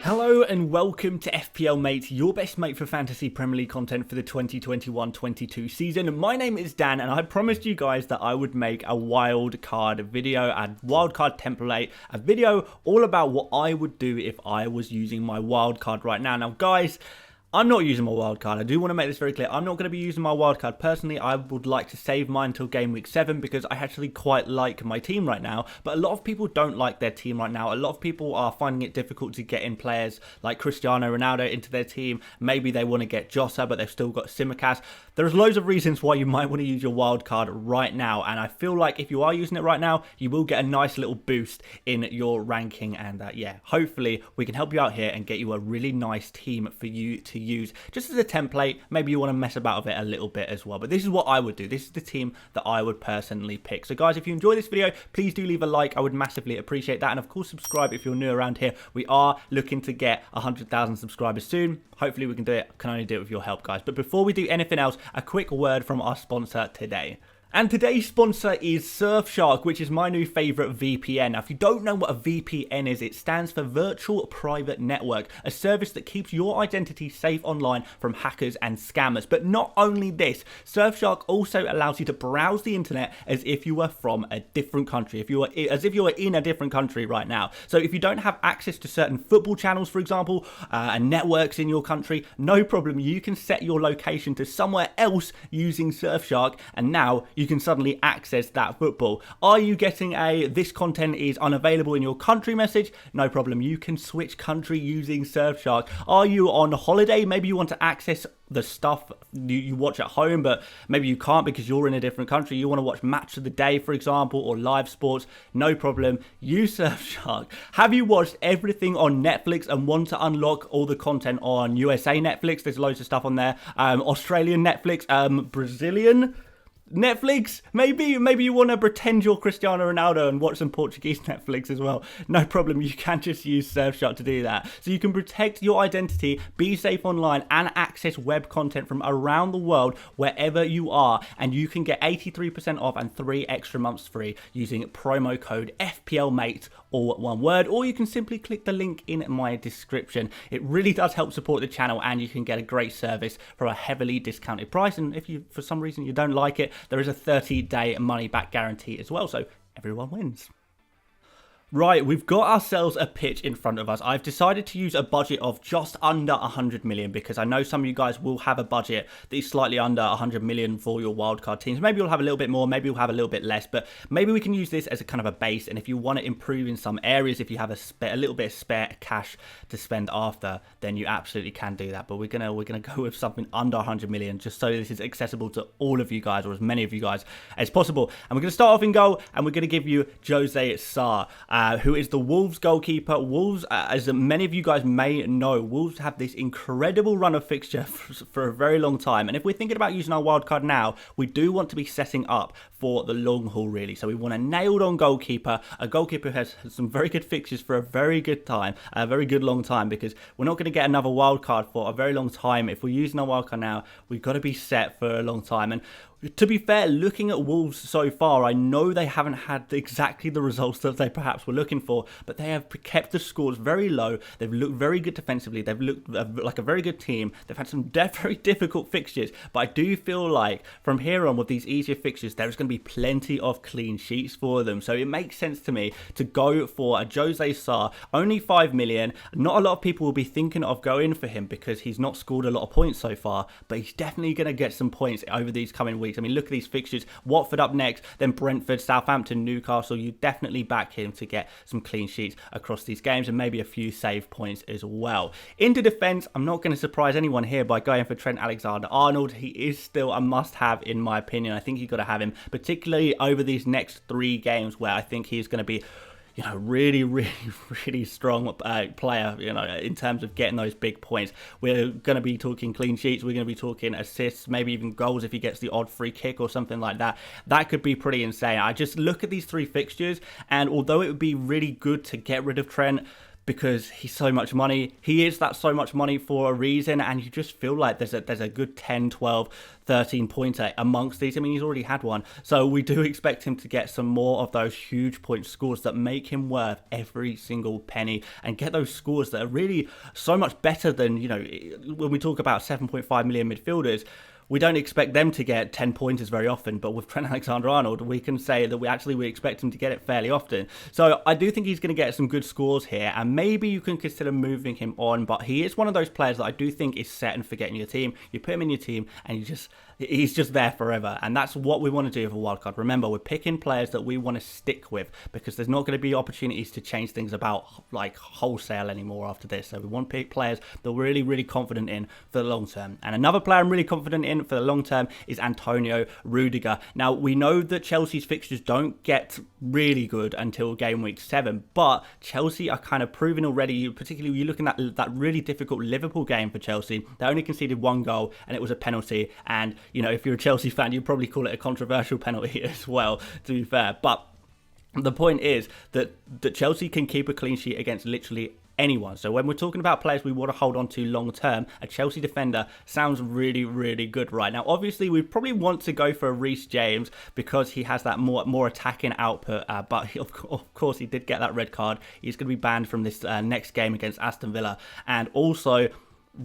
Hello and welcome to FPL Mate, your best mate for fantasy Premier League content for the 2021-22 season. My name is Dan and I promised you guys that I would make a wildcard video, a wildcard template, a video all about what I would do if I was using my wildcard right now. Now guys, I'm not using my wildcard. I do want to make this very clear. I'm not going to be using my wildcard. Personally, I would like to save mine until game week 7 because I actually quite like my team right now. But a lot of people don't like their team right now. A lot of people are finding it difficult to get in players like Cristiano Ronaldo into their team. Maybe they want to get Jota, but they've still got Simicast. There's loads of reasons why you might want to use your wildcard right now. And I feel like if you are using it right now, you will get a nice little boost in your ranking. And yeah, hopefully we can help you out here and get you a really nice team for you to use just as a template. Maybe you want to mess about with it a little bit as well, but this is what I would do. This is the team that I would personally pick. So guys, if you enjoy this video, please do leave a like. I would massively appreciate that, and of course subscribe if you're new around here. We are looking to get 100,000 subscribers soon. Hopefully we can do it. I can only do it with your help, guys. But before we do anything else, a quick word from our sponsor today. And today's sponsor is Surfshark, which is my new favourite VPN. Now, if you don't know what a VPN is, it stands for Virtual Private Network, a service that keeps your identity safe online from hackers and scammers. But not only this, Surfshark also allows you to browse the internet as if you were from a different country, as if you were in a different country right now. So if you don't have access to certain football channels, for example, and networks in your country, no problem. You can set your location to somewhere else using Surfshark, and now you can suddenly access that football. Are you getting a "this content is unavailable in your country" message? No problem. You can switch country using Surfshark. Are you on holiday? Maybe you want to access the stuff you watch at home, but maybe you can't because you're in a different country. You want to watch Match of the Day, for example, or live sports. No problem. Use Surfshark. Have you watched everything on Netflix and want to unlock all the content on USA Netflix? There's loads of stuff on there. Australian Netflix, Brazilian Netflix, maybe you want to pretend you're Cristiano Ronaldo and watch some Portuguese Netflix as well. No problem, you can just use Surfshark to do that. So you can protect your identity, be safe online, and access web content from around the world wherever you are. And you can get 83% off and 3 extra months free using promo code FPL Mate, all one word, or you can simply click the link in my description. It really does help support the channel, and you can get a great service for a heavily discounted price. And if you, for some reason, you don't like it, there is a 30-day money-back guarantee as well, so everyone wins. Right, we've got ourselves a pitch in front of us. I've decided to use a budget of just under 100 million because I know some of you guys will have a budget that is slightly under 100 million for your wildcard teams. Maybe you'll have a little bit more, maybe you'll have a little bit less, but maybe we can use this as a kind of a base. And if you want to improve in some areas, if you have a little bit of spare cash to spend after, then you absolutely can do that. But we're gonna go with something under 100 million just so this is accessible to all of you guys, or as many of you guys as possible. And we're gonna start off in goal, and we're gonna give you Jose Sarr, who is the Wolves goalkeeper. Wolves, as many of you guys may know, Wolves have this incredible run of fixture for a very long time. And if we're thinking about using our wildcard now, we do want to be setting up for the long haul, really. So we want a nailed-on goalkeeper, a goalkeeper who has some very good fixtures for a very good time, a very good long time, because we're not going to get another wildcard for a very long time. If we're using our wildcard now, we've got to be set for a long time. And to be fair, looking at Wolves so far, I know they haven't had exactly the results that they perhaps were looking for, but they have kept the scores very low. They've looked very good defensively. They've looked like a very good team. They've had some very difficult fixtures, but I do feel like from here on with these easier fixtures, there's going to be plenty of clean sheets for them. So it makes sense to me to go for a Jose Sarr, only 5 million. Not a lot of people will be thinking of going for him because he's not scored a lot of points so far, but he's definitely going to get some points over these coming weeks. I mean, look at these fixtures. Watford up next, then Brentford, Southampton, Newcastle. You definitely back him to get some clean sheets across these games and maybe a few save points as well. Into defence, I'm not going to surprise anyone here by going for Trent Alexander-Arnold. He is still a must-have in my opinion. I think you've got to have him, particularly over these next 3 games where I think he's going to be really strong player, in terms of getting those big points. We're going to be talking clean sheets. We're going to be talking assists, maybe even goals if he gets the odd free kick or something like that. That could be pretty insane. I just look at these 3 fixtures, and although it would be really good to get rid of Trent, because he's so much money. He is that so much money for a reason, and you just feel like there's a good 10, 12, 13 pointer amongst these. I mean, he's already had one, so we do expect him to get some more of those huge point scores that make him worth every single penny, and get those scores that are really so much better than, you know, when we talk about 7.5 million midfielders. We don't expect them to get 10 pointers very often, but with Trent Alexander-Arnold, we can say that we expect him to get it fairly often. So I do think he's going to get some good scores here, and maybe you can consider moving him on, but he is one of those players that I do think is set and forget in your team. You put him in your team, and he's just there forever, and that's what we want to do with a wildcard. Remember, we're picking players that we want to stick with, because there's not going to be opportunities to change things about like wholesale anymore after this. So we want to pick players that we're really, really confident in for the long term. And another player I'm really confident in for the long term is Antonio Rudiger. Now, we know that Chelsea's fixtures don't get really good until game week 7, but Chelsea are kind of proving already, particularly you're looking at that really difficult Liverpool game for Chelsea. They only conceded 1 goal, and it was a penalty, and you know, if you're a Chelsea fan, you'd probably call it a controversial penalty as well, to be fair. But the point is that Chelsea can keep a clean sheet against literally anyone. So when we're talking about players we want to hold on to long term, a Chelsea defender sounds really, really good right now. Obviously, we probably want to go for Reece James because he has that more attacking output, but of course he did get that red card. He's going to be banned from this next game against Aston Villa, and also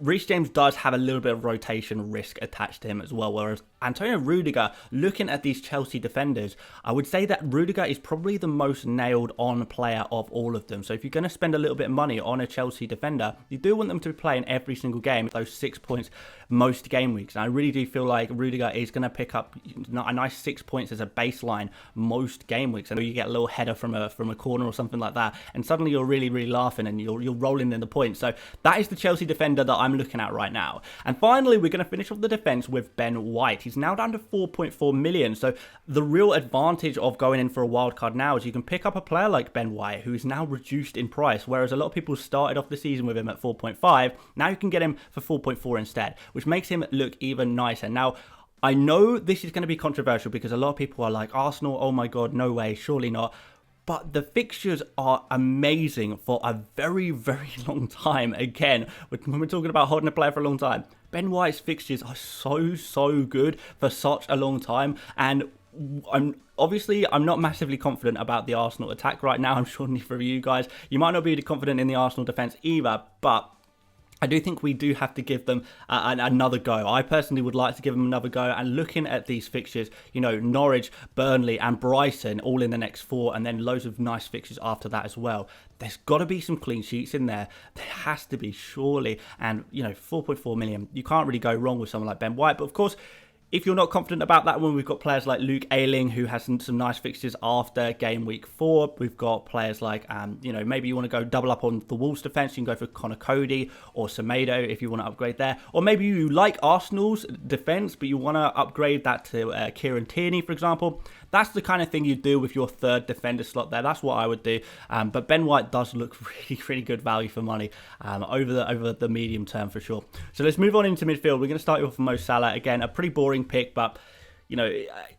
Reece James does have a little bit of rotation risk attached to him as well, whereas Antonio Rudiger, looking at these Chelsea defenders, I would say that Rudiger is probably the most nailed on player of all of them. So if you're going to spend a little bit of money on a Chelsea defender, you do want them to play in every single game, those 6 points most game weeks. And I really do feel like Rudiger is going to pick up a nice 6 points as a baseline most game weeks. I know you get a little header from a corner or something like that, and suddenly you're really, really laughing and you're rolling in the points. So that is the Chelsea defender that I'm looking at right now. And finally, we're going to finish off the defense with Ben White. He's now down to 4.4 million. So the real advantage of going in for a wild card now is you can pick up a player like Ben White, who is now reduced in price, whereas a lot of people started off the season with him at 4.5. Now you can get him for 4.4 instead, which makes him look even nicer. Now, I know this is going to be controversial because a lot of people are like, Arsenal, oh my God, no way, surely not. But the fixtures are amazing for a very, very long time. Again, when we're talking about holding a player for a long time, Ben White's fixtures are so good for such a long time. And I'm not massively confident about the Arsenal attack right now. I'm sure neither of you guys. You might not be confident in the Arsenal defence either, but I do think we do have to give them another go. I personally would like to give them another go. And looking at these fixtures, you know, Norwich, Burnley and Brighton all in the next 4, and then loads of nice fixtures after that as well. There's got to be some clean sheets in there. There has to be, surely. And, you know, 4.4 million. You can't really go wrong with someone like Ben White. But of course, if you're not confident about that one, we've got players like Luke Ayling, who has some nice fixtures after game week 4. We've got players like, you know, maybe you want to go double up on the Wolves defence. You can go for Connor Cody or Semedo if you want to upgrade there. Or maybe you like Arsenal's defence, but you want to upgrade that to Kieran Tierney, for example. That's the kind of thing you do with your third defender slot there. That's what I would do. But Ben White does look really, really good value for money over the medium term for sure. So let's move on into midfield. We're going to start with Mo Salah. Again, a pretty boring pick, but you know,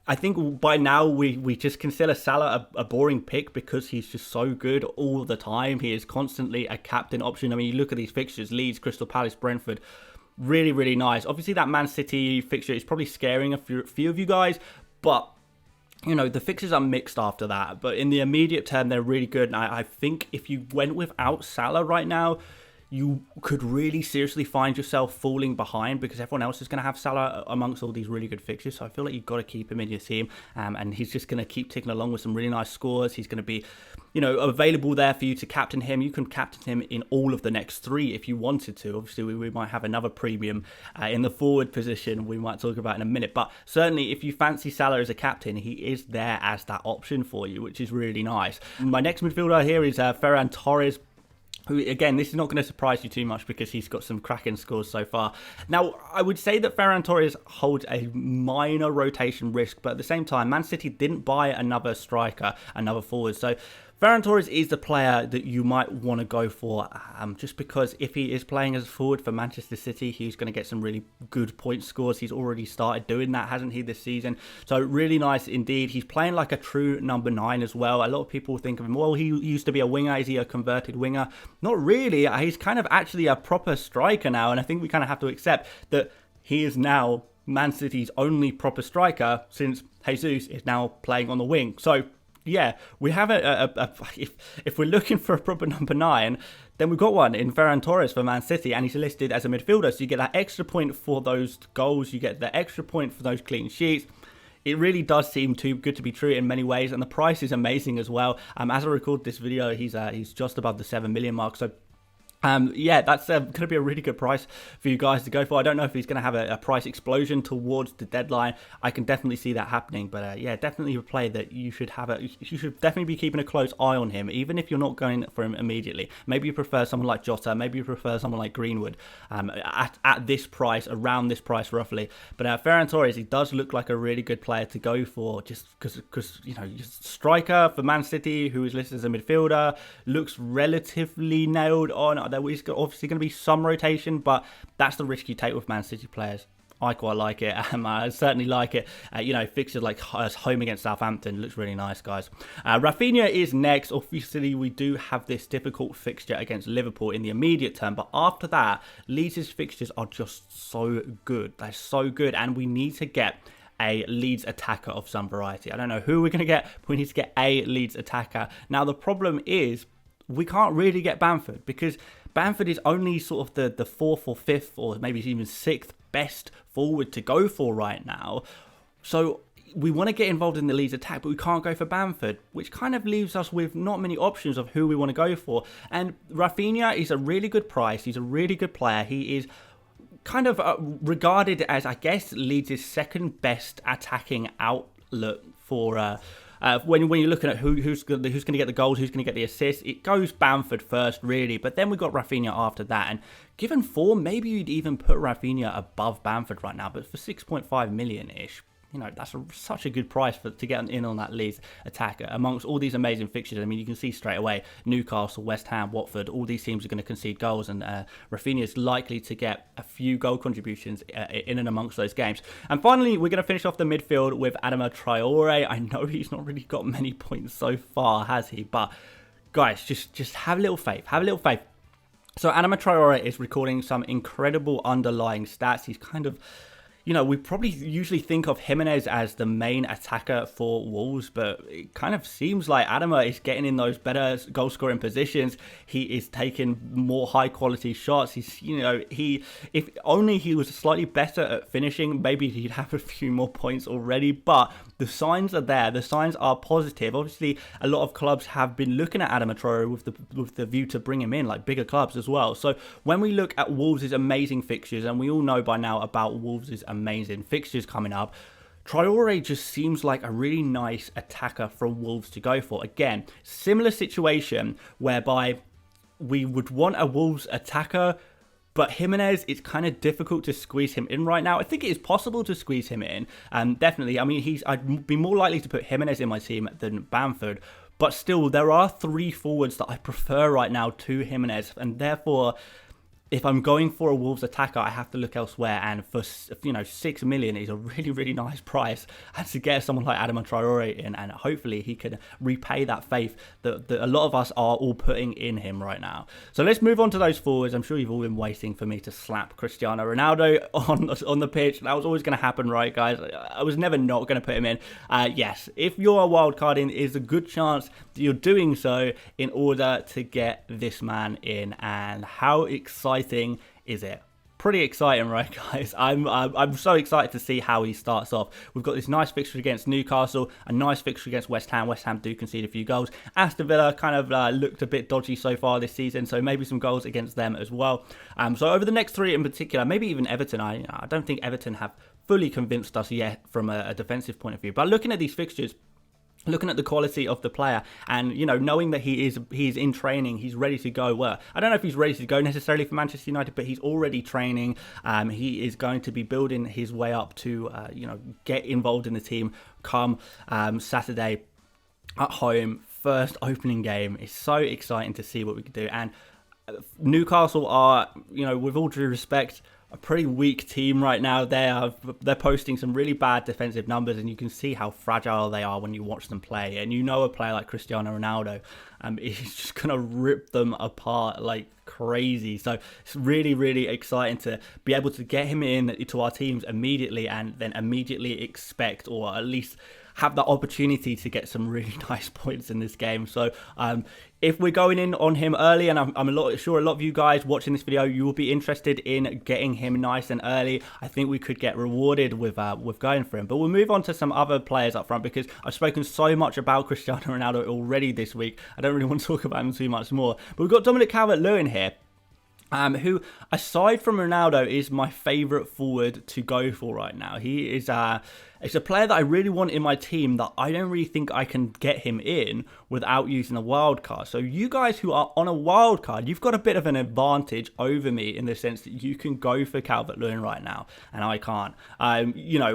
I think by now we just consider Salah a boring pick because he's just so good all the time. He is constantly a captain option. I mean, you look at these fixtures: Leeds, Crystal Palace, Brentford. Really, really nice. Obviously, that Man City fixture is probably scaring a few of you guys, but you know, the fixtures are mixed after that. But in the immediate term, they're really good. And I think if you went without Salah right now, you could really seriously find yourself falling behind because everyone else is going to have Salah amongst all these really good fixtures. So I feel like you've got to keep him in your team, and he's just going to keep ticking along with some really nice scores. He's going to be, you know, available there for you to captain him. You can captain him in all of the next 3 if you wanted to. Obviously, we might have another premium in the forward position we might talk about in a minute. But certainly, if you fancy Salah as a captain, he is there as that option for you, which is really nice. My next midfielder here is Ferran Torres, who, again, this is not going to surprise you too much because he's got some cracking scores so far. Now, I would say that Ferran Torres holds a minor rotation risk, but at the same time, Man City didn't buy another striker, another forward. So Ferran Torres is the player that you might want to go for, just because if he is playing as a forward for Manchester City, he's going to get some really good point scores. He's already started doing that, hasn't he, this season? So really nice indeed. He's playing like a true number 9 as well. A lot of people think of him, well, he used to be a winger. Is he a converted winger? Not really. He's kind of actually a proper striker now, and I think we kind of have to accept that he is now Man City's only proper striker since Jesus is now playing on the wing. So yeah, we have if we're looking for a proper number 9, then we've got one in Ferran Torres for Man City, and he's listed as a midfielder. So you get that extra point for those goals, you get the extra point for those clean sheets. It really does seem too good to be true in many ways, and the price is amazing as well. As I record this video, he's just above the 7 million mark. So yeah, that's going to be a really good price for you guys to go for. I don't know if he's going to have a price explosion towards the deadline. I can definitely see that happening, but yeah, definitely a play that you should you should definitely be keeping a close eye on him, even if you're not going for him immediately. Maybe you prefer someone like Jota, maybe you prefer someone like Greenwood at this price, around this price roughly. But Ferran Torres, he does look like a really good player to go for, just because you know, striker for Man City, who is listed as a midfielder, looks relatively nailed on. There is obviously going to be some rotation, but that's the risk you take with Man City players. I quite like it. I certainly like it. You know, fixtures like home against Southampton looks really nice, guys. Rafinha is next. Obviously, we do have this difficult fixture against Liverpool in the immediate term, but after that, Leeds' fixtures are just so good. They're so good, and we need to get a Leeds attacker of some variety. I don't know who we're going to get, but we need to get a Leeds attacker. Now, the problem is we can't really get Bamford, because Bamford is only sort of the 4th or 5th or maybe even 6th best forward to go for right now. So we want to get involved in the Leeds attack, but we can't go for Bamford, which kind of leaves us with not many options of who we want to go for. And Rafinha is a really good price. He's a really good player. He is kind of regarded as, I guess, Leeds' second best attacking outlet for when you're looking at who's going to get the goals, who's going to get the assists. It goes Bamford first, really, but then we've got Rafinha after that. And given form, maybe you'd even put Rafinha above Bamford right now, but for 6.5 million-ish, you know, that's such a good price to get in on that Leeds attacker amongst all these amazing fixtures. I mean, you can see straight away Newcastle, West Ham, Watford, all these teams are going to concede goals, and Rafinha is likely to get a few goal contributions in and amongst those games. And finally, we're going to finish off the midfield with Adama Traore. I know he's not really got many points so far, has he? But guys, just have a little faith. Have a little faith. So Adama Traore is recording some incredible underlying stats. He's kind of, you know, we probably usually think of Jimenez as the main attacker for Wolves, but it kind of seems like Adama is getting in those better goal-scoring positions. He is taking more high-quality shots. He's, you know, if only he was slightly better at finishing, maybe he'd have a few more points already, but the signs are there. The signs are positive. Obviously, a lot of clubs have been looking at Adama Traore with the view to bring him in, like bigger clubs as well. So when we look at Wolves' amazing fixtures, and we all know by now about Wolves' amazing fixtures coming up, Traore just seems like a really nice attacker for Wolves to go for. Again, similar situation whereby we would want a Wolves attacker, but Jimenez, it's kind of difficult to squeeze him in right now. I think it is possible to squeeze him in. Definitely, I mean, I'd be more likely to put Jimenez in my team than Bamford. But still, there are 3 forwards that I prefer right now to Jimenez, and therefore, if I'm going for a Wolves attacker, I have to look elsewhere. And for, you know, 6 million is a really, really nice price. And to get someone like Adama Traore in, and hopefully he can repay that faith that a lot of us are all putting in him right now. So let's move on to those forwards. I'm sure you've all been waiting for me to slap Cristiano Ronaldo on the pitch. That was always going to happen, right, guys? I was never not going to put him in. Yes, if you're a wildcarding, there's a good chance that you're doing so in order to get this man in. And how exciting is it? Pretty exciting, right, guys? I'm so excited to see how he starts off. We've got this nice fixture against Newcastle, a nice fixture against West Ham. West Ham do concede a few goals. Aston Villa kind of looked a bit dodgy so far this season, so maybe some goals against them as well. So over the next 3 in particular, maybe even Everton. I don't think Everton have fully convinced us yet from a defensive point of view. But looking at these fixtures, looking at the quality of the player, and, you know, knowing that he's in training, he's ready to go. Well, I don't know if he's ready to go necessarily for Manchester United, but he's already training. He is going to be building his way up to, you know, get involved in the team come Saturday at home first opening game. It's so exciting to see what we can do. And Newcastle are, with all due respect, a pretty weak team right now. They're posting some really bad defensive numbers, and you can see how fragile they are when you watch them play. And a player like Cristiano Ronaldo is just gonna rip them apart like crazy. So it's really, really exciting to be able to get him into our teams immediately, and then immediately expect, or at least have the opportunity to get some really nice points in this game. So if we're going in on him early, and I'm sure a lot of you guys watching this video, you will be interested in getting him nice and early, I think we could get rewarded with going for him. But we'll move on to some other players up front, because I've spoken so much about Cristiano Ronaldo already this week. I don't really want to talk about him too much more. But we've got Dominic Calvert-Lewin here, who, aside from Ronaldo, is my favourite forward to go for right now. He is it's a player that I really want in my team that I don't really think I can get him in without using a wild card. So you guys who are on a wild card, you've got a bit of an advantage over me in the sense that you can go for Calvert-Lewin right now, and I can't.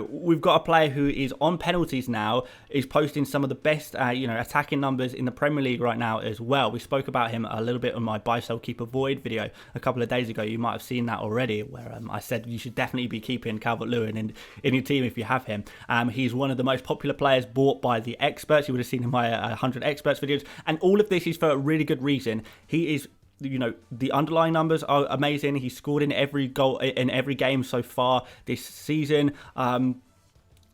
We've got a player who is on penalties now, is posting some of the best, attacking numbers in the Premier League right now as well. We spoke about him a little bit on my buy, sell, keep, avoid video a couple of days ago. You might have seen that already, where I said you should definitely be keeping Calvert-Lewin in your team if you have him. He's one of the most popular players bought by the experts. You would have seen in my 100 experts videos, and all of this is for a really good reason. He is, the underlying numbers are amazing. He's scored in every goal in every game so far this season.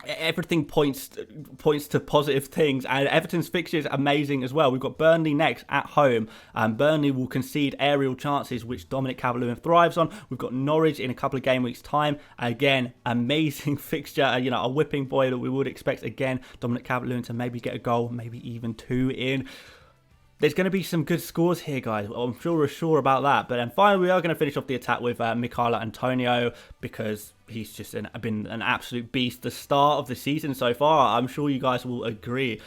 Everything points to positive things, and Everton's fixture is amazing as well. We've got Burnley next at home, and Burnley will concede aerial chances, which Dominic Calvert-Lewin thrives on. We've got Norwich in a couple of game weeks' time. Again, amazing fixture. A whipping boy that we would expect again Dominic Calvert-Lewin to maybe get a goal, maybe even two in. There's going to be some good scores here, guys. I'm sure about that. But then finally, we are going to finish off the attack with Michail Antonio, because he's just been an absolute beast. The start of the season so far, I'm sure you guys will agree.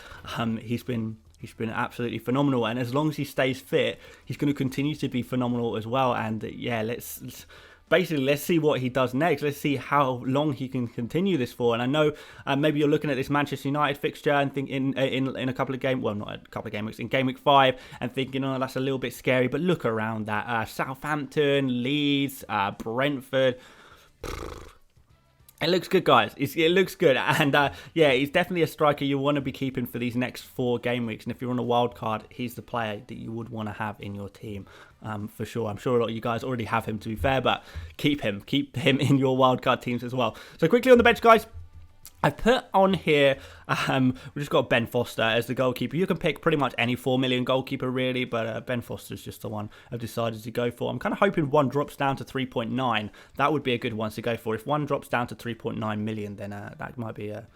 He's been absolutely phenomenal, and as long as he stays fit, he's going to continue to be phenomenal as well. And yeah, let's see what he does next. Let's see how long he can continue this for. And I know maybe you're looking at this Manchester United fixture and think in a couple of game, well, not a couple of game weeks, in game week 5, and thinking, oh, that's a little bit scary. But look around that: Southampton, Leeds, Brentford. It looks good, guys. It looks good. And yeah, he's definitely a striker you want to be keeping for these next 4 game weeks. And if you're on a wild card, he's the player that you would want to have in your team, for sure. I'm sure a lot of you guys already have him, to be fair, but keep him in your wild card teams as well. So quickly on the bench, guys, I've put on here, we've just got Ben Foster as the goalkeeper. You can pick pretty much any 4 million goalkeeper, really, but Ben Foster's just the one I've decided to go for. I'm kind of hoping one drops down to 3.9. That would be a good one to go for. If one drops down to 3.9 million, then that might be a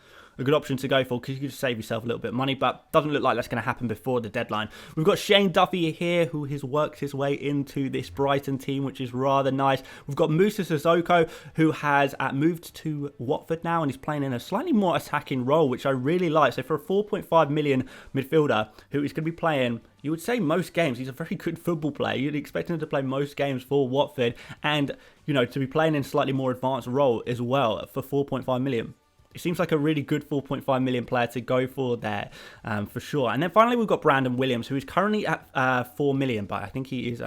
good option to go for, because you can save yourself a little bit of money, but doesn't look like that's going to happen before the deadline. We've got Shane Duffy here, who has worked his way into this Brighton team, which is rather nice. We've got Musa Sissoko, who has moved to Watford now, and he's playing in a slightly more attacking role, which I really like. So for a 4.5 million midfielder who is going to be playing, you would say, most games, he's a very good football player. You'd expect him to play most games for Watford, and to be playing in a slightly more advanced role as well for 4.5 million. It seems like a really good 4.5 million player to go for there, for sure. And then finally, we've got Brandon Williams, who is currently at 4 million, but I think he is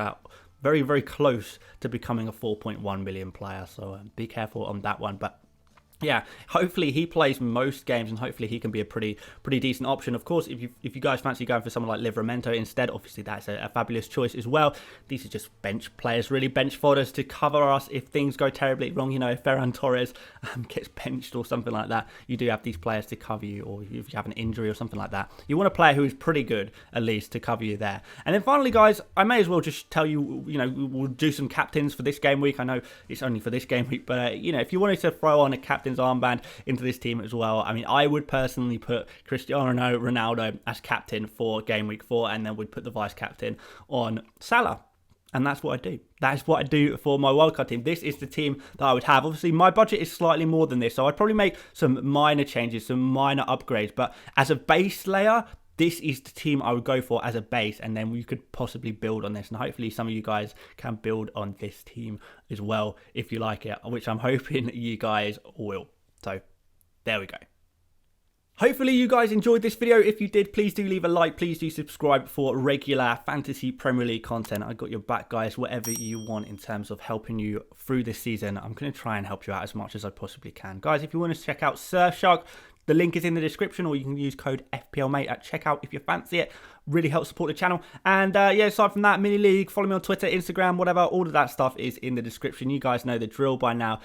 very, very close to becoming a 4.1 million player. So be careful on that one. But yeah, hopefully he plays most games, and hopefully he can be a pretty decent option. Of course, if you guys fancy going for someone like Livramento instead, obviously that's a fabulous choice as well. These are just bench players, really bench fodders to cover us if things go terribly wrong. If Ferran Torres gets benched or something like that, you do have these players to cover you, or if you have an injury or something like that, you want a player who is pretty good at least to cover you there. And then finally, guys, I may as well just tell you, we'll do some captains for this game week. I know it's only for this game week, but if you wanted to throw on a captain's armband into this team as well, I mean, I would personally put Cristiano Ronaldo as captain for game week 4, and then would put the vice captain on Salah. And that's what I do. That is what I do for my wildcard team. This is the team that I would have. Obviously, my budget is slightly more than this, so I'd probably make some minor changes, some minor upgrades. But as a base layer, this is the team I would go for as a base, and then we could possibly build on this. And hopefully some of you guys can build on this team as well if you like it, which I'm hoping you guys will. So there we go. Hopefully you guys enjoyed this video. If you did, please do leave a like. Please do subscribe for regular fantasy Premier League content. I got your back, guys. Whatever you want in terms of helping you through this season, I'm going to try and help you out as much as I possibly can. Guys, if you want to check out Surfshark, the link is in the description, or you can use code FPL Mate at checkout if you fancy it. Really helps support the channel. And yeah, aside from that, mini league, follow me on Twitter, Instagram, whatever. All of that stuff is in the description. You guys know the drill by now.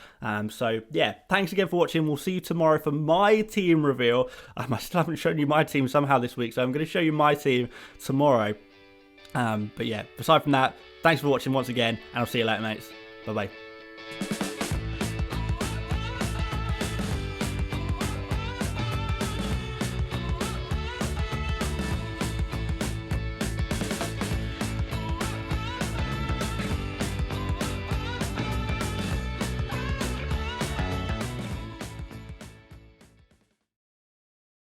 So yeah, thanks again for watching. We'll see you tomorrow for my team reveal. I still haven't shown you my team somehow this week, so I'm going to show you my team tomorrow. But yeah, aside from that, thanks for watching once again, and I'll see you later, mates. Bye bye.